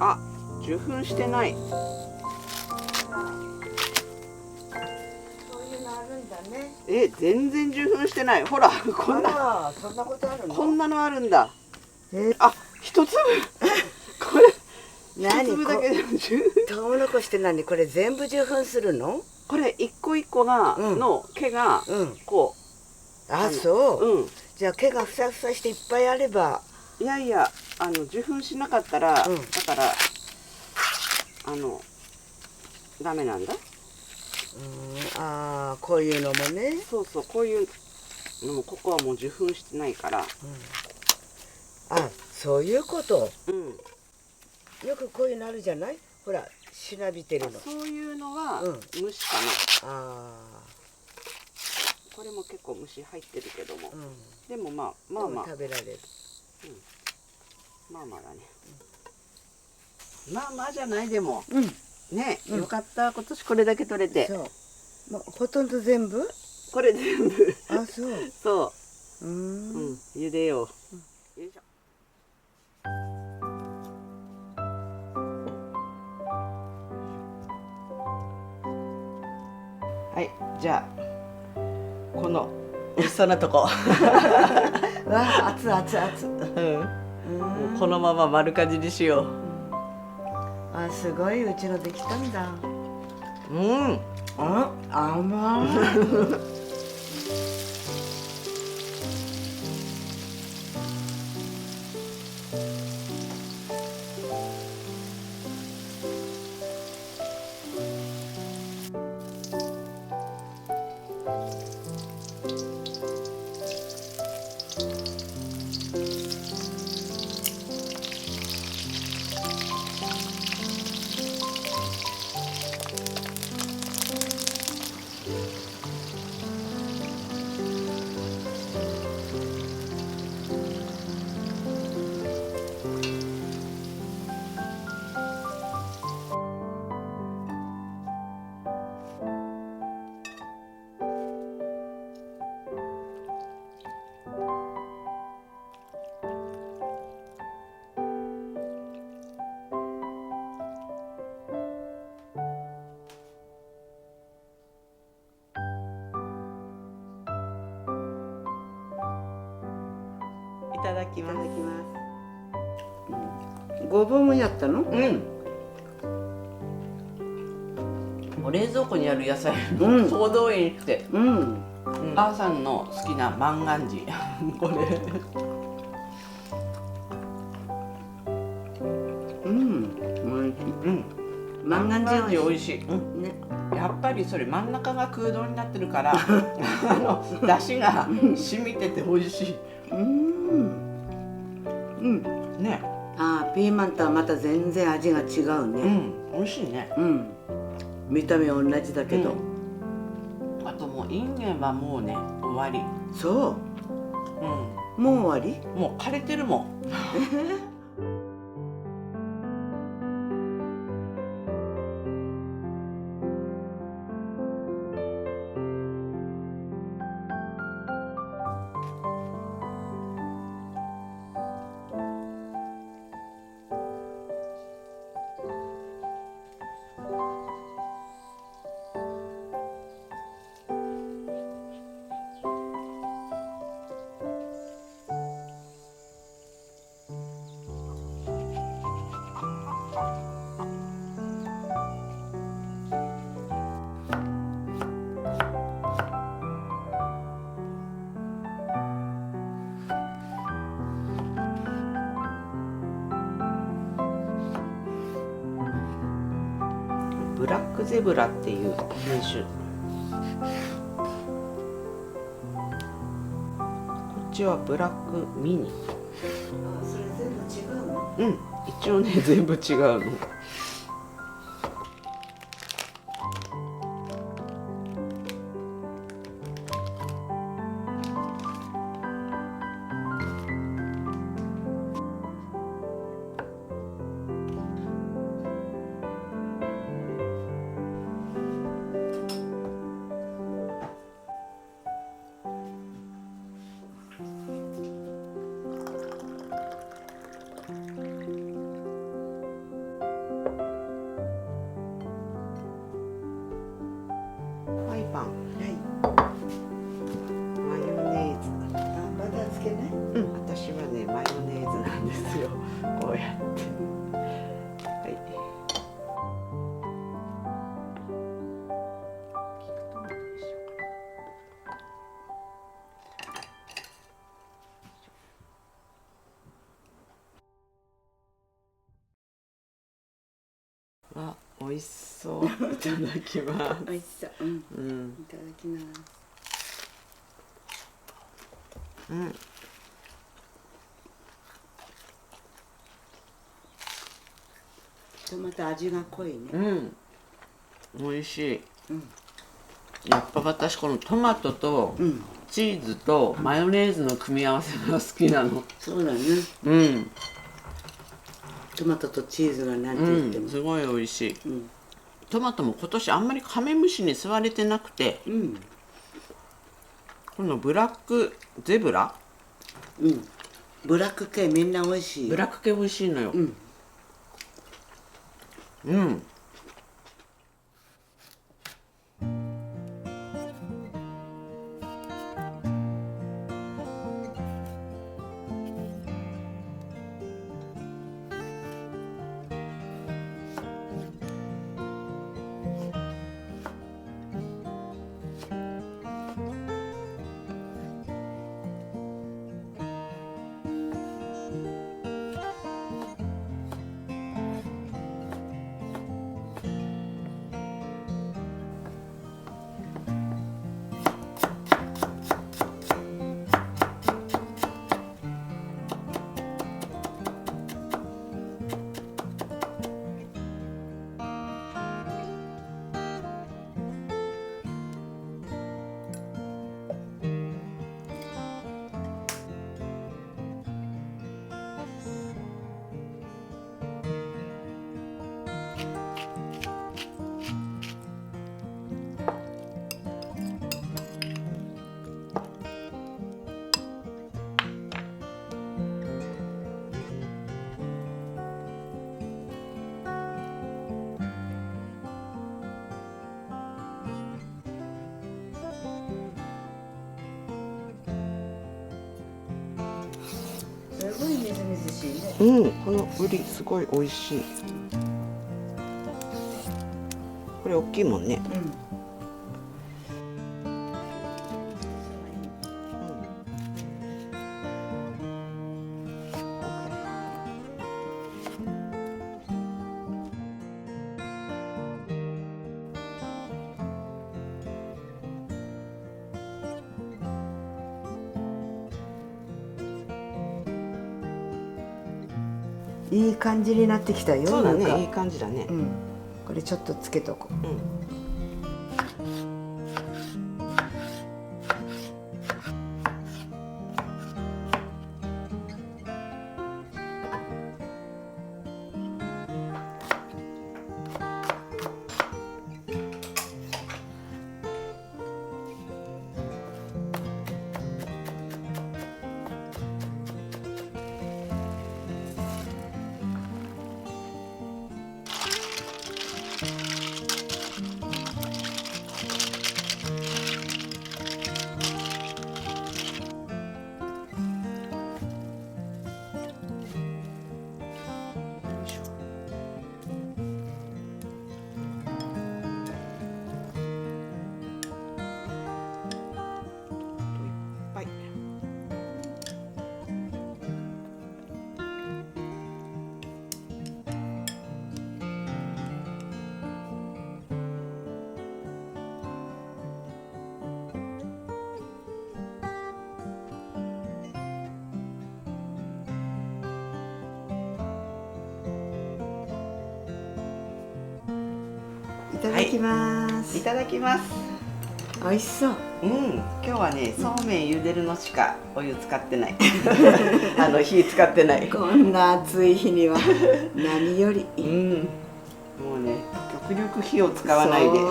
あ、受粉してない。そういうのあるんだね。全然受粉してない。ほら、こんな、あら、そんなことあるの？こんなのあるんだ。え、あ、一粒。これ、一何粒だけでトウモロコシって何？これ全部受粉するの？これ一個一個が、の毛が、こあ、そう。う、じゃあ毛がふさふさしていっぱいあれば。いやいや、受粉しなかったら、だから、ダメなんだ。ああ、こういうのもね。そうそう、こういうのも、ここはもう受粉してないから。あ、そういうこと。うん。よくこういうのあるじゃない？ほら、しなびてるの。そういうのは、虫かな。あこれも結構虫入ってるけども。あ、でもまあまあ。食べられる。まあまあだね。まあまあじゃないでも。ね、よかった。今年これだけ取れて。そう。もうほとんど全部？これ全部。あ、そう。そう。茹でよう。よいしょ。はい、じゃあこの美味しそうなとこ。わあ、熱々熱。もうこのまま丸かじりしよう。あ、すごい、うちのできたんだ。あ、甘い。いただきます。ごぼうもやったの？冷蔵庫にある野菜の総動員して、お母さんの好きな万願寺。これ。万願寺美味しい。やっぱりそれ真ん中が空洞になってるから、出汁が染みてて美味しい。ね。ああ、ピーマンとはまた全然味が違うね。美味しいね。見た目は同じだけど。あともうインゲンはもうね、終わり。そう。もう終わり？もう枯れてるもん。ブラックゼブラっていう品種。こっちはブラックミニ。あ、それ全部違うの？うん、一応ね全部違うの。パイパン、はい。マヨネーズ。あ、バターつけね。うん、私はねマヨネーズなんですよ。こうやって。はい。あ、美味しそう。いただきます。美味しそう。うん。うん。いただきます。うん。トマト味が濃いね。うん。美味しい。うん。やっぱ私このトマトとうん。チーズとマヨネーズの組み合わせが好きなの。そうだね。うん。トマトとチーズがなんて言っても。すごい美味しい。うん。トマトも今年あんまりカメムシに吸われてなくて、うん。このブラックゼブラ、うん。ブラック系みんな美味しいよ。ブラック系美味しいのよ。うん。うん。すごいみずみずしいね。うん、このウリすごい美味しい。これ大きいもんね。うん。いい感じになってきたよ。そうだね、なんかいい感じだね。うん。これちょっとつけとこう。うん。ただきます。いただきます。美味しそう。今日はね、そうめん茹でるのしかお湯使ってない。火使ってない。こんな暑い日には何より。もうね、極力火を使わないで。いただ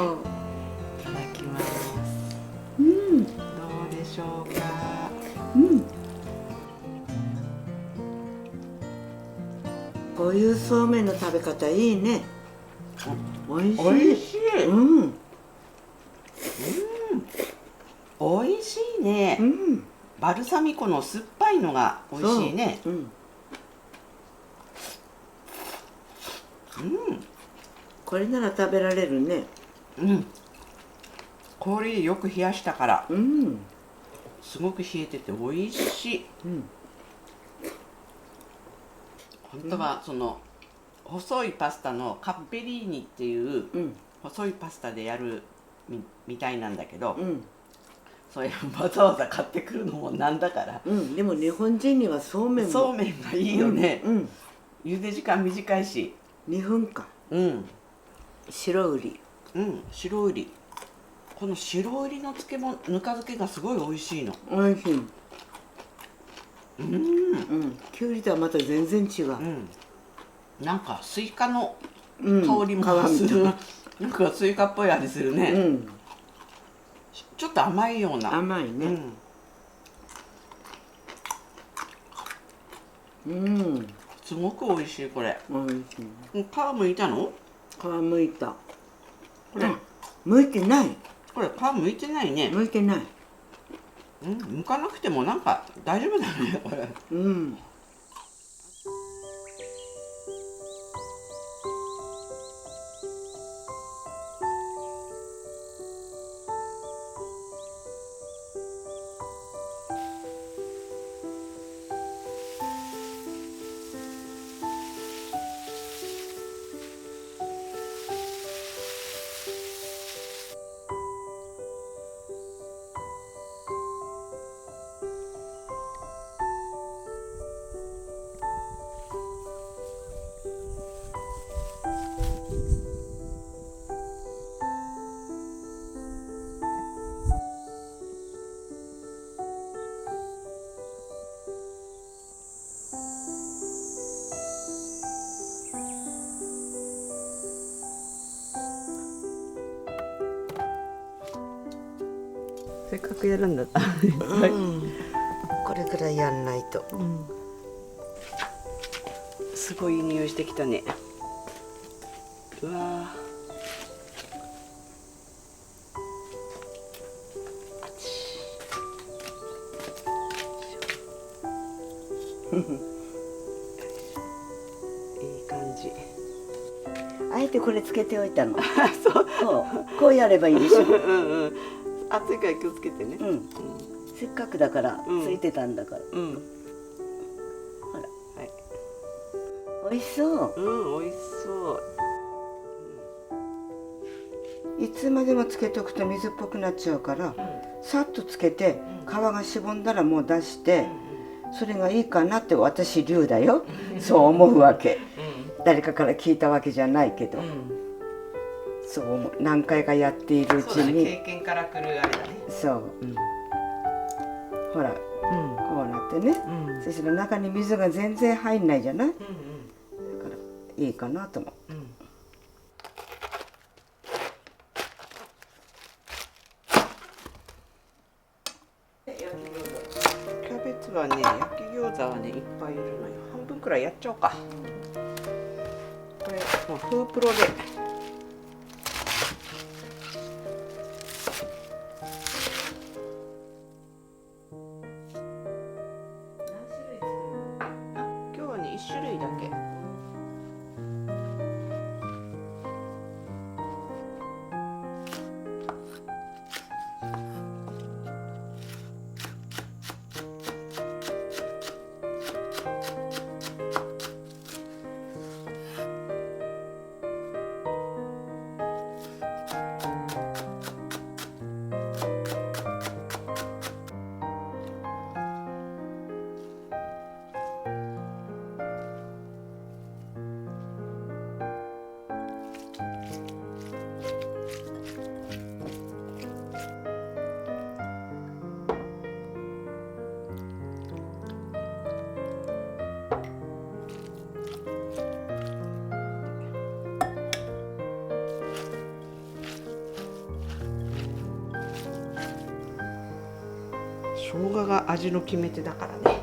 きます。どうでしょうか。こういうそうめんの食べ方いいね。美味しい。美味しい。美味しいね。バルサミコの酸っぱいのが美味しいね。これなら食べられるね。氷でよく冷やしたから、すごく冷えてて美味しい。本当はその細いパスタのカッペリーニっていう細いパスタでやるみたいなんだけど、それわざわざ買ってくるのもなんだから。でも日本人にはそうめんがいいよね。茹で時間短いし。2分間。白うり。白うり。この白うりの漬物、ぬか漬けがすごい美味しいの。美味しい。きゅうりとはまた全然違う。なんかスイカの香りもする。なんかスイカっぽい味するね。ちょっと甘いような。甘いね。すごく美味しいこれ。美味しい。皮むいたの？皮むいた。これむいてない。これ皮むいてないね。むいてない。剥かなくてもなんか大丈夫だねこれ。せっかくやるんだったらこれくらいやんないと。すごいいい匂いしてきたね。うわいい感じ。あえてこれつけておいたの。こうやればいいでしょ。熱いから気をつけてね。せっかくだからついてたんだから。ほら、美味しそう。美味しそう。いつまでもつけとくと水っぽくなっちゃうから、さっとつけて皮がしぼんだらもう出して、それがいいかなって私流だよ。そう思うわけ。誰かから聞いたわけじゃないけど。そう何回かやっているうちに、経験からくるあれだね。そう、ほら、こうなってね、そしたら中に水が全然入んないじゃない、だからいいかなと思う。キャベツはね、焼き餃子はね、いっぱいいるのよ。半分くらいやっちゃおうか。これもうフープロで。1種類だけ。生姜が味の決め手だからね。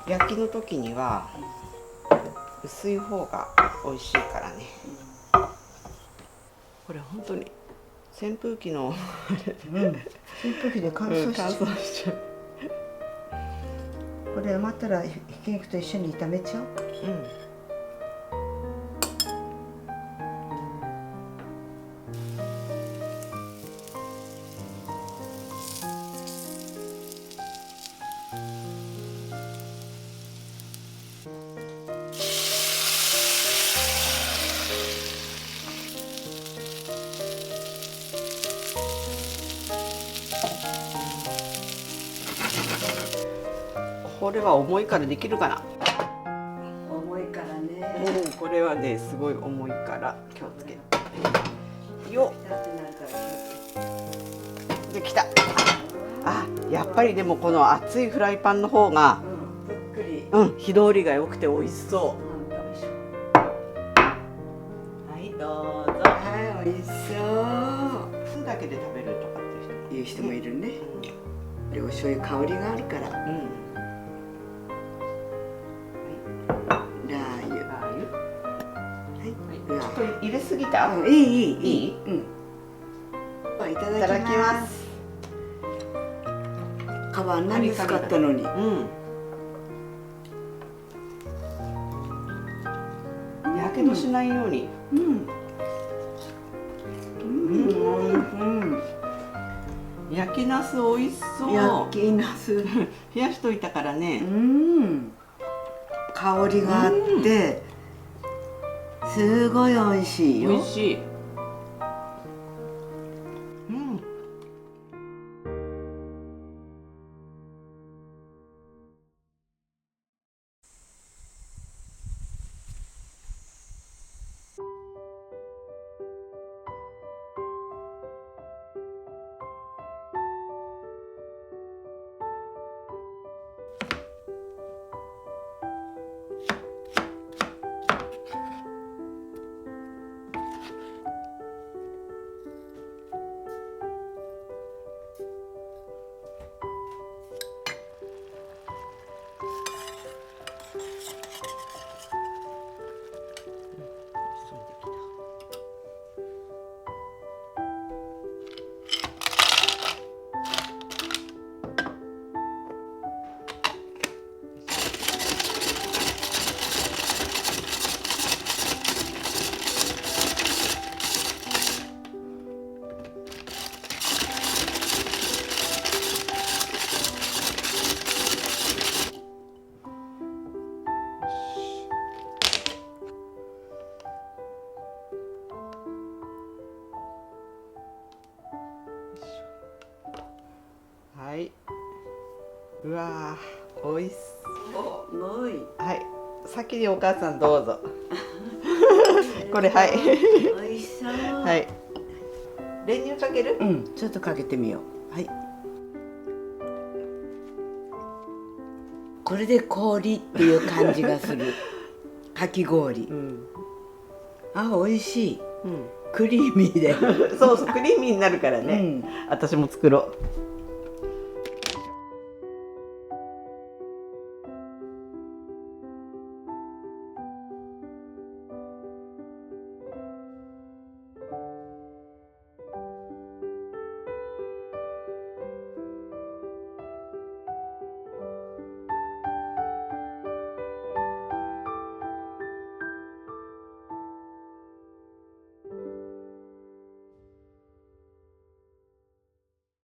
焼きの時には薄い方が美味しいからね。これ本当に扇風機の扇風機で乾燥しちゃう。乾燥しちゃう。これ余ったらひき肉と一緒に炒めちゃう。これは重いからできるかな。重いからね。これはねすごい重いから気をつけてよっ。できた。あ、やっぱりでもこの熱いフライパンの方がぷっくり。火通りが良くて美味しそう。はいどうぞ。はい、美味しそう。酢だけで食べるとかっていう人もいるね。でお醤油香りがあるから。ちょっと入れすぎた？いい。いただきます。皮あんなに薄かったのに。やけどしないように。焼きナス美味しそう。焼きナス冷やしといたからね。香りがあってすごい美味しいよ。美味しい。はい。うわー、美味しそう。はい。先にお母さんどうぞ。これはい。美味しそう。はい。練乳かける？ちょっとかけてみよう。はい。これで氷っていう感じがする。かき氷。あ、美味しい。クリーミーで。そうそう、クリーミーになるからね。私も作ろう。